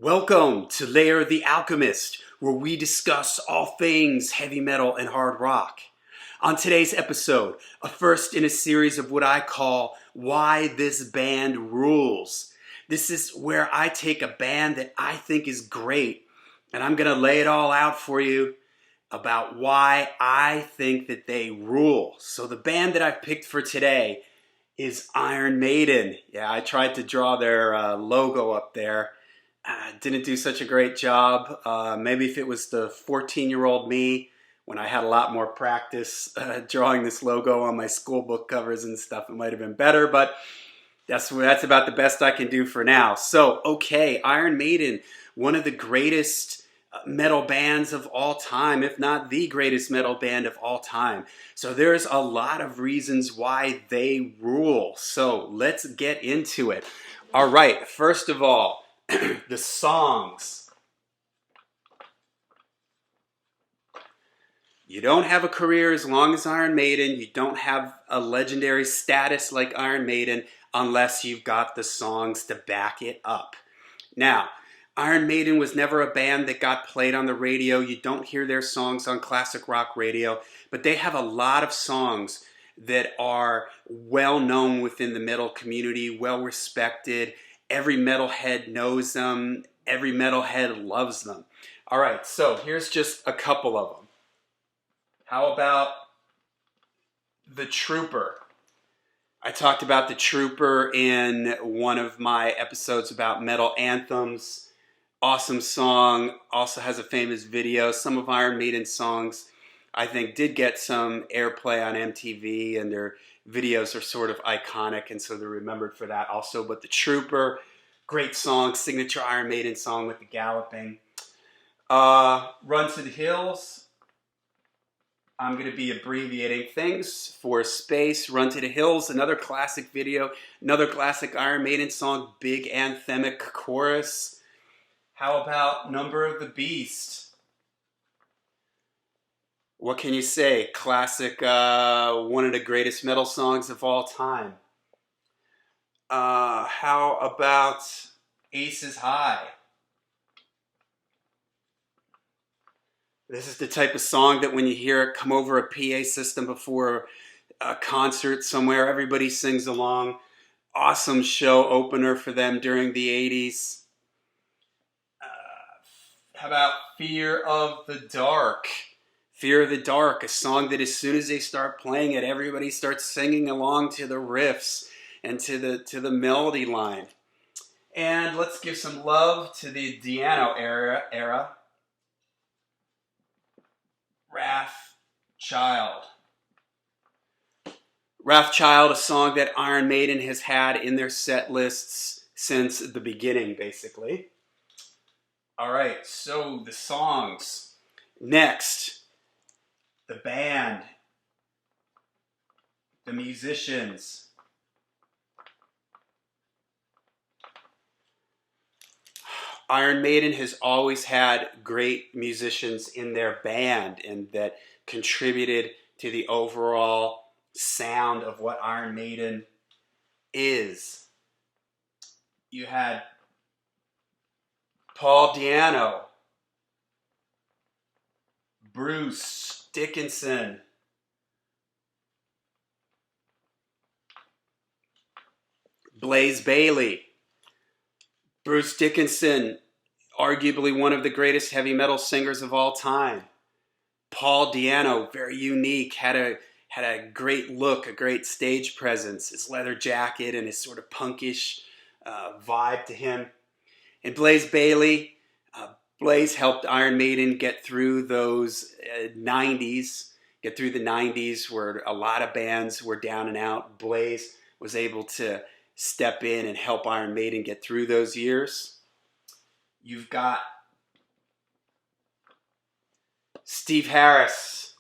Welcome to Layer the Alchemist, where we discuss all things heavy metal and hard rock. On today's episode, a first in a series of what I call Why This Band Rules. This is where I take a band that I think is great, and I'm going to lay it all out for you about why I think that they rule. So the band that I've picked for today is Iron Maiden. Yeah, I tried to draw their logo up there. Didn't do such a great job. Maybe if it was the 14-year-old me when I had a lot more practice drawing this logo on my school book covers and stuff, it might have been better, but that's about the best I can do for now. So, okay, Iron Maiden, one of the greatest metal bands of all time, if not the greatest metal band of all time. So there's a lot of reasons why they rule. So let's get into it. All right, first of all, the songs. You don't have a career as long as Iron Maiden. You don't have a legendary status like Iron Maiden unless you've got the songs to back it up. Now, Iron Maiden was never a band that got played on the radio. You don't hear their songs on classic rock radio, but they have a lot of songs that are well known within the metal community, well respected. Every metalhead knows them. Every metalhead loves them. All right, so here's just a couple of them. How about The Trooper? I talked about The Trooper in one of my episodes about metal anthems. Awesome song. Also has a famous video. Some of Iron Maiden's songs, I think, did get some airplay on MTV, and their videos are sort of iconic, and so they're remembered for that also. But The Trooper, great song, signature Iron Maiden song with the galloping. Run to the Hills. I'm going to be abbreviating things for space. Run to the Hills, another classic video, another classic Iron Maiden song, big anthemic chorus. How about Number of the Beast? What can you say? Classic, one of the greatest metal songs of all time. How about Aces High? This is the type of song that when you hear it come over a PA system before a concert somewhere, everybody sings along. Awesome show opener for them during the 80s. How about Fear of the Dark? Fear of the Dark, a song that as soon as they start playing it, everybody starts singing along to the riffs and to the melody line. And let's give some love to the Diano era. Wrathchild. Wrathchild, a song that Iron Maiden has had in their set lists since the beginning, basically. All right, so the songs. Next, the band, the musicians. Iron Maiden has always had great musicians in their band and that contributed to the overall sound of what Iron Maiden is. You had Paul Di'Anno, Bruce Dickinson, Blaze Bayley. Bruce Dickinson, arguably one of the greatest heavy metal singers of all time. Paul Di'Anno, very unique, had a great look, a great stage presence, his leather jacket and his sort of punkish vibe to him. And Blaze Bayley, Blaze helped Iron Maiden get through those 90s, get through the 90s where a lot of bands were down and out. Blaze was able to step in and help Iron Maiden get through those years. You've got Steve Harris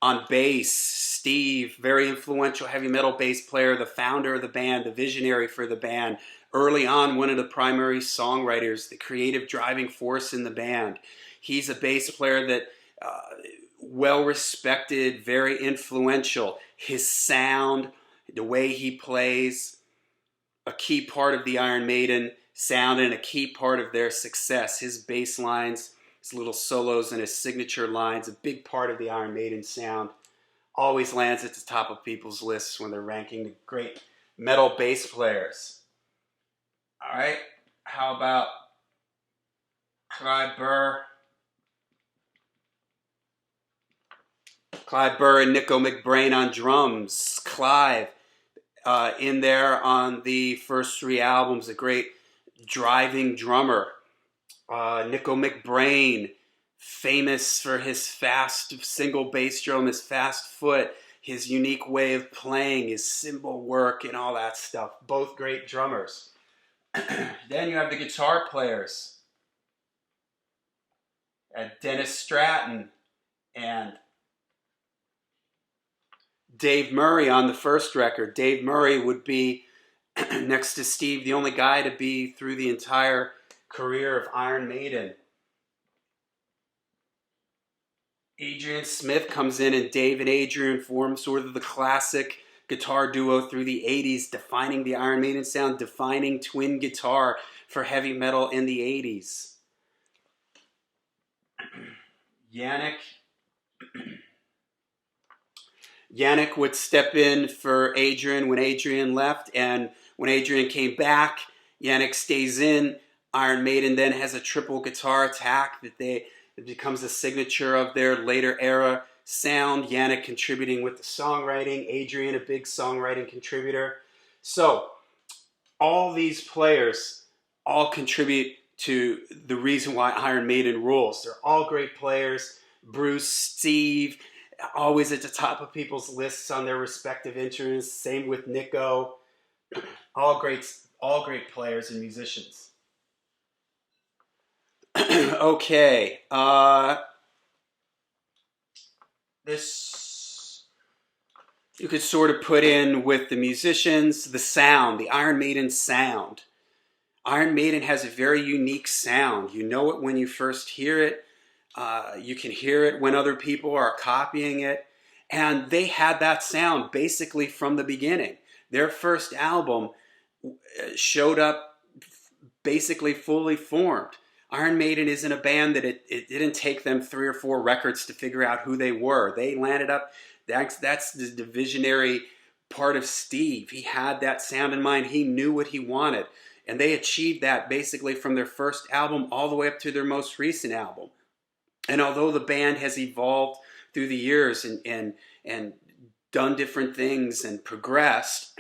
on bass. Steve, very influential heavy metal bass player, the founder of the band, the visionary for the band. Early on, one of the primary songwriters, the creative driving force in the band. He's a bass player that well respected, very influential. His sound, the way he plays, a key part of the Iron Maiden sound and a key part of their success. His bass lines, his little solos, and his signature lines, a big part of the Iron Maiden sound, always lands at the top of people's lists when they're ranking the great metal bass players. All right, how about Clive Burr? Clive Burr and Nico McBrain on drums. Clive in there on the first 3 albums, a great driving drummer. Nico McBrain, famous for his fast single bass drum, his fast foot, his unique way of playing, his cymbal work, and all that stuff. Both great drummers. Then you have the guitar players. Dennis Stratton and Dave Murray on the first record. Dave Murray would be, next to Steve, the only guy to be through the entire career of Iron Maiden. Adrian Smith comes in, and Dave and Adrian form sort of the classic guitar duo through the 80s, defining the Iron Maiden sound, defining twin guitar for heavy metal in the 80s. Yannick would step in for Adrian when Adrian left, and when Adrian came back, Yannick stays in. Iron Maiden then has a triple guitar attack it becomes a signature of their later era sound. Yannick contributing with the songwriting, Adrian a big songwriting contributor. So all these players all contribute to the reason why Iron Maiden rules. They're all great players. Bruce, Steve, always at the top of people's lists on their respective instruments. Same with Nico. All great players and musicians. Okay. This you could sort of put in with the musicians, the sound, the Iron Maiden sound. Iron Maiden has a very unique sound. You know it when you first hear it. You can hear it when other people are copying it. And they had that sound basically from the beginning. Their first album showed up basically fully formed. Iron Maiden isn't a band that it didn't take them 3 or 4 records to figure out who they were. They landed up, that's the visionary part of Steve. He had that sound in mind. He knew what he wanted. And they achieved that basically from their first album all the way up to their most recent album. And although the band has evolved through the years and done different things and progressed,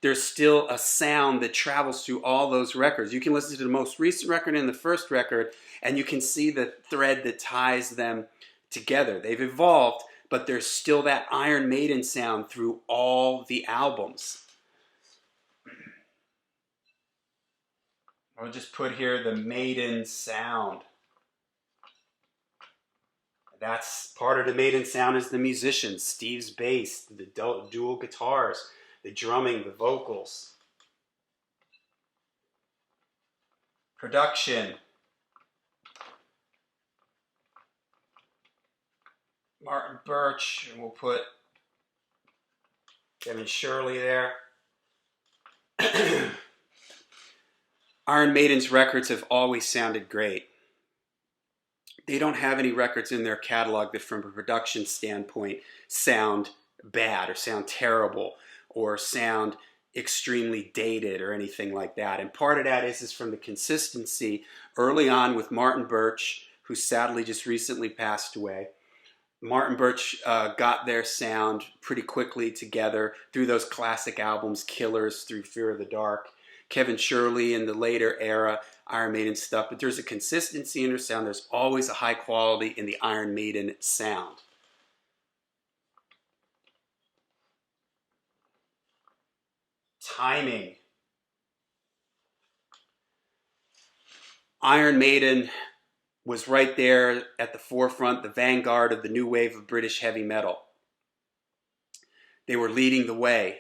there's still a sound that travels through all those records. You can listen to the most recent record and the first record, and you can see the thread that ties them together. They've evolved, but there's still that Iron Maiden sound through all the albums. I'll just put here the Maiden sound. That's part of the Maiden sound is the musicians, Steve's bass, the dual guitars, the drumming, the vocals. Production. Martin Birch, and we'll put Kevin Shirley there. Iron Maiden's records have always sounded great. They don't have any records in their catalog that from a production standpoint sound bad or sound terrible or sound extremely dated or anything like that. And part of that is from the consistency early on with Martin Birch, who sadly just recently passed away. Martin Birch got their sound pretty quickly together through those classic albums, Killers, through Fear of the Dark. Kevin Shirley in the later era, Iron Maiden stuff. But there's a consistency in their sound. There's always a high quality in the Iron Maiden sound. Timing. Iron Maiden was right there at the forefront, the vanguard of the new wave of British heavy metal. They were leading the way.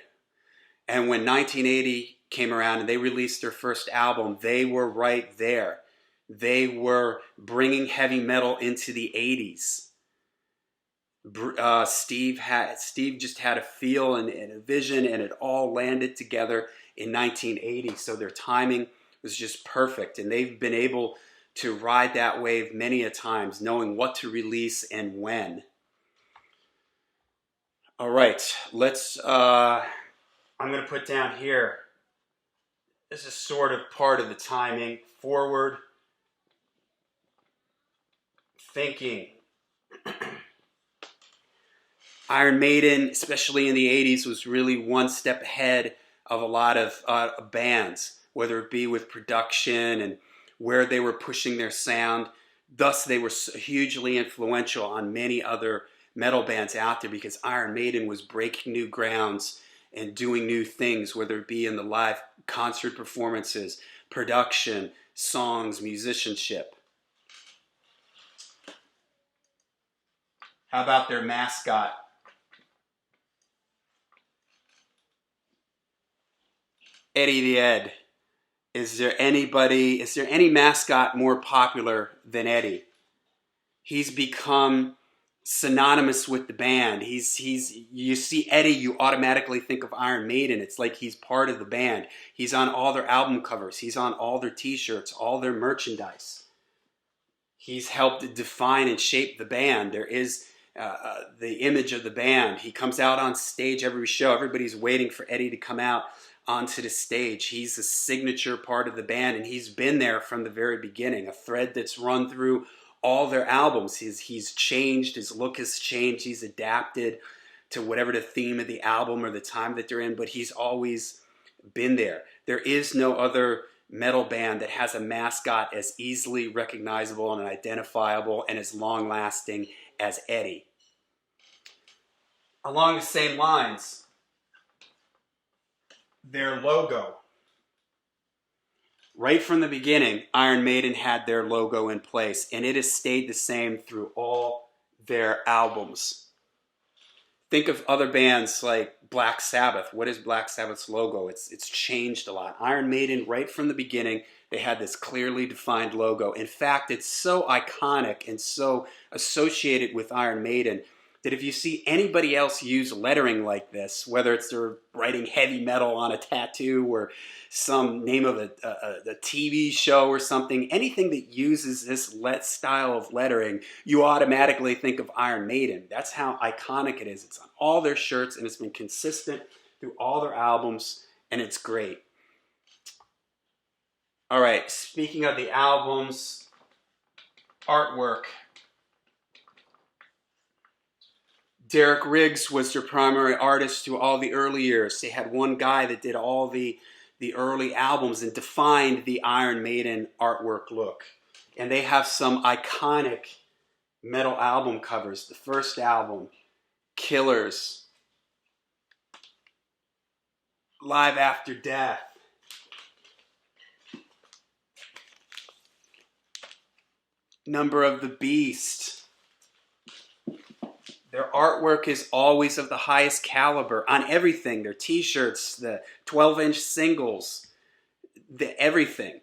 And when 1980 came around and they released their first album, they were right there. They were bringing heavy metal into the 80s. Steve just had a feel and a vision, and it all landed together in 1980. So their timing was just perfect, and they've been able to ride that wave many a times, knowing what to release and when. All right, I'm going to put down here, this is sort of part of the timing, forward thinking. Iron Maiden, especially in the 80s, was really one step ahead of a lot of bands, whether it be with production and where they were pushing their sound. Thus, they were hugely influential on many other metal bands out there because Iron Maiden was breaking new grounds and doing new things, whether it be in the live concert performances, production, songs, musicianship. How about their mascot? Eddie the Ed. Is there any mascot more popular than Eddie? He's become synonymous with the band. You see Eddie, you automatically think of Iron Maiden. It's like he's part of the band. He's on all their album covers. He's on all their t-shirts, all their merchandise. He's helped define and shape the band. There is the image of the band. He comes out on stage every show. Everybody's waiting for Eddie to come out onto the stage. He's a signature part of the band, and he's been there from the very beginning, a thread that's run through all their albums. He's changed, his look has changed, he's adapted to whatever the theme of the album or the time that they're in, but he's always been there. There is no other metal band that has a mascot as easily recognizable and identifiable and as long-lasting as Eddie. Along the same lines, their logo. Right from the beginning, Iron Maiden had their logo in place, and it has stayed the same through all their albums. Think of other bands like Black Sabbath. What is Black Sabbath's logo? It's changed a lot. Iron Maiden, right from the beginning, they had this clearly defined logo. In fact, it's so iconic and so associated with Iron Maiden that if you see anybody else use lettering like this, whether it's they're writing heavy metal on a tattoo or some name of a TV show or something, anything that uses this style of lettering, you automatically think of Iron Maiden. That's how iconic it is. It's on all their shirts, and it's been consistent through all their albums, and it's great. All right, speaking of the albums, artwork. Derek Riggs was their primary artist through all the early years. They had one guy that did all the early albums and defined the Iron Maiden artwork look. And they have some iconic metal album covers. The first album, Killers, Live After Death, Number of the Beast. Their artwork is always of the highest caliber on everything. Their t-shirts, the 12-inch singles, everything.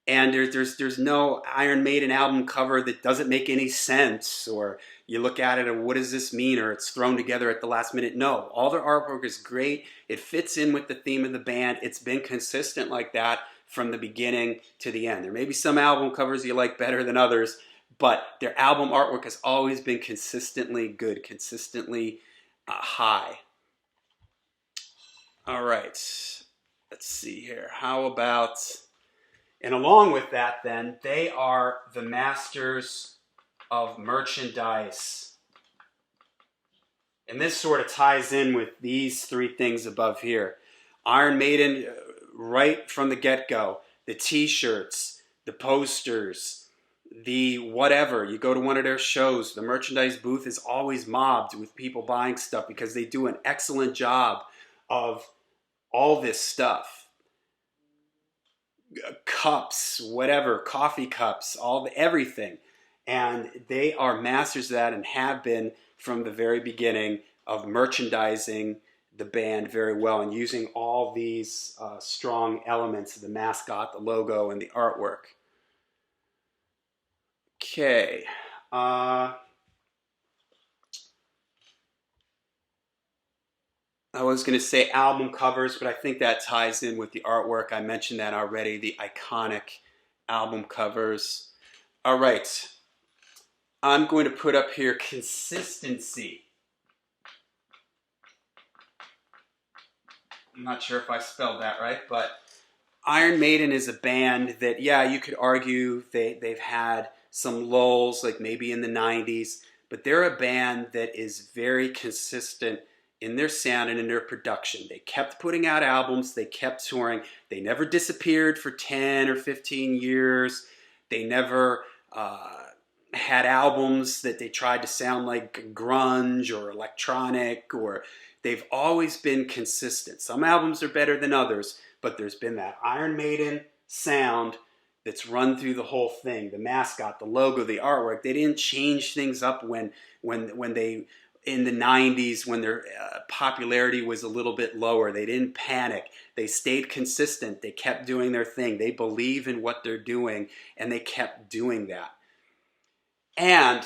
And there's no Iron Maiden album cover that doesn't make any sense, or you look at it and what does this mean, or it's thrown together at the last minute. No, all their artwork is great. It fits in with the theme of the band. It's been consistent like that from the beginning to the end. There may be some album covers you like better than others, but their album artwork has always been consistently good, consistently high. All right, let's see here. How about, and along with that then, they are the masters of merchandise. And this sort of ties in with these three things above here. Iron Maiden, right from the get-go, the t-shirts, the posters, the whatever. You go to one of their shows, the merchandise booth is always mobbed with people buying stuff because they do an excellent job of all this stuff. Cups, whatever, coffee cups, everything. And they are masters of that and have been from the very beginning of merchandising the band very well and using all these strong elements of the mascot, the logo, and the artwork. Okay. I was going to say album covers, but I think that ties in with the artwork. I mentioned that already, the iconic album covers. All right, I'm going to put up here consistency. I'm not sure if I spelled that right, but Iron Maiden is a band that, yeah, you could argue they've had some lulls, like maybe in the 90s, but they're a band that is very consistent in their sound and in their production. They kept putting out albums, they kept touring, they never disappeared for 10 or 15 years, they never had albums that they tried to sound like grunge or electronic, or they've always been consistent. Some albums are better than others, but there's been that Iron Maiden sound that's run through the whole thing. The mascot, the logo, the artwork. They didn't change things up when they, in the 90s, when their popularity was a little bit lower. They didn't panic. They stayed consistent. They kept doing their thing. They believe in what they're doing, and they kept doing that. And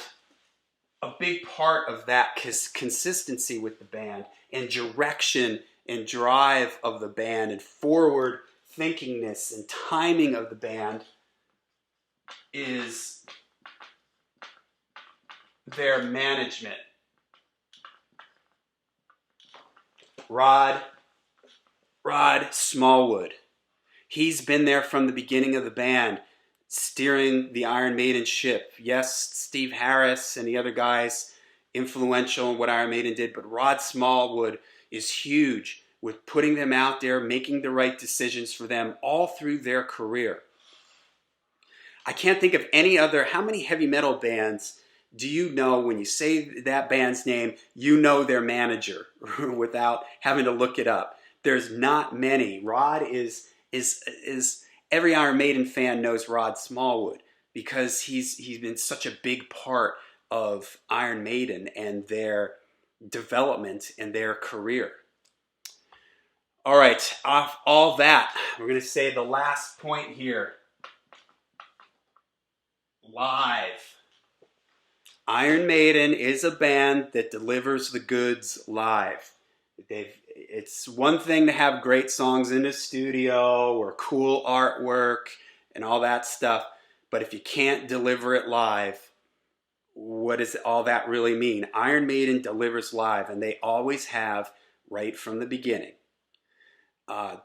a big part of that consistency with the band and direction and drive of the band and forward thinkingness and timing of the band is their management. Rod Smallwood. He's been there from the beginning of the band, steering the Iron Maiden ship. Yes, Steve Harris and the other guys influential in what Iron Maiden did, but Rod Smallwood is huge with putting them out there, making the right decisions for them all through their career. I can't think of any other, how many heavy metal bands do you know when you say that band's name, you know their manager without having to look it up? There's not many. Rod is every Iron Maiden fan knows Rod Smallwood because he's been such a big part of Iron Maiden and their development and their career. All right, off all that, we're going to say the last point here. Live. Iron Maiden is a band that delivers the goods live. It's one thing to have great songs in the studio or cool artwork and all that stuff, but if you can't deliver it live, what does all that really mean? Iron Maiden delivers live, and they always have right from the beginning.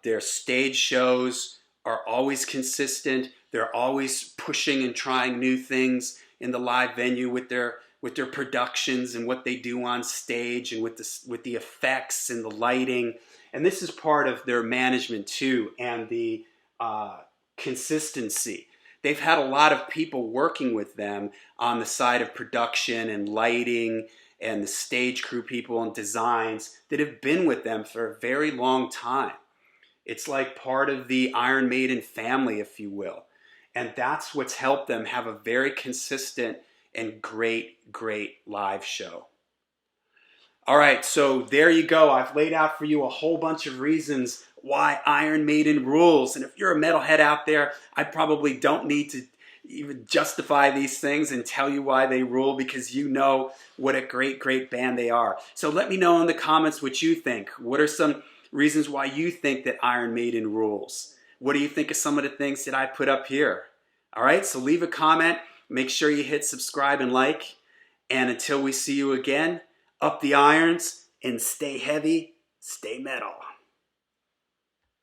Their stage shows are always consistent. They're always pushing and trying new things in the live venue with their productions and what they do on stage and with the effects and the lighting. And this is part of their management too, and the consistency. They've had a lot of people working with them on the side of production and lighting and the stage crew people and designs that have been with them for a very long time. It's like part of the Iron Maiden family, if you will. And that's what's helped them have a very consistent and great live show. All right, so there you go. I've laid out for you a whole bunch of reasons why Iron Maiden rules. And if you're a metalhead out there, I probably don't need to even justify these things and tell you why they rule, because you know what a great band they are. So let me know in the comments what you think. What are some reasons why you think that Iron Maiden rules? What do you think of some of the things that I put up here? All right, so leave a comment. Make sure you hit subscribe and like. And until we see you again, up the irons and stay heavy, stay metal.